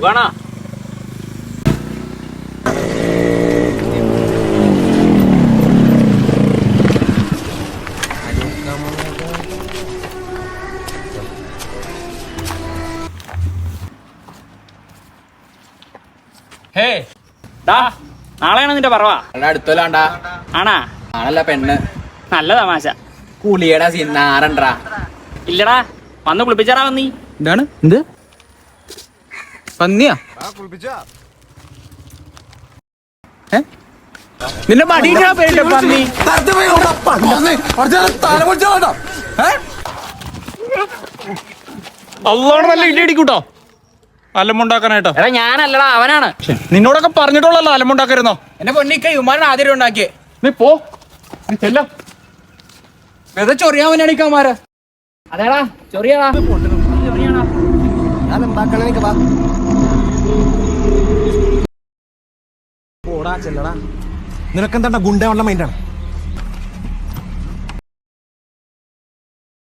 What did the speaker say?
സുഖാണോ? ഹേ ഡാ, നാളെയാണ് നിന്റെ പറവാ? അടുത്തല്ലാണ്ടാ. ആണാ? ആണല്ല പെണ്ണ്. നല്ല തമാശ. കുളിയടാ സിന്നാറണ്ടാ. ഇല്ലടാ, വന്ന് കുളിപ്പിച്ചാറാ വന്നീ. എന്താണ് എന്ത് പന്നിയാ? നിന്റെ മടിയിലാ പേരില്ല പന്നി. അല്ലോടെ നല്ല ഇടി അടിക്കൂട്ടോ അലമുണ്ടാക്കാനായിട്ടോ. എടാ ഞാനല്ലടാ, അവനാണ്. നിന്നോടൊക്കെ പറഞ്ഞിട്ടുള്ളല്ലോ അലമുണ്ടാക്കരുന്നോ. എന്നെ പൊന്നിക്ക യുമാരൻ ആദ്യം ഉണ്ടാക്കിയേ. നീ പോ, നീ ചെല്ലാം. വെറുതെ ചൊറിയാൻ വേണ്ടിയാണിക്കാമാര്. അതേടാ ചൊറിയാടാ. നിനക്കെന്താ ഗുണ്ട ഉള്ള മൈൻഡാണ്?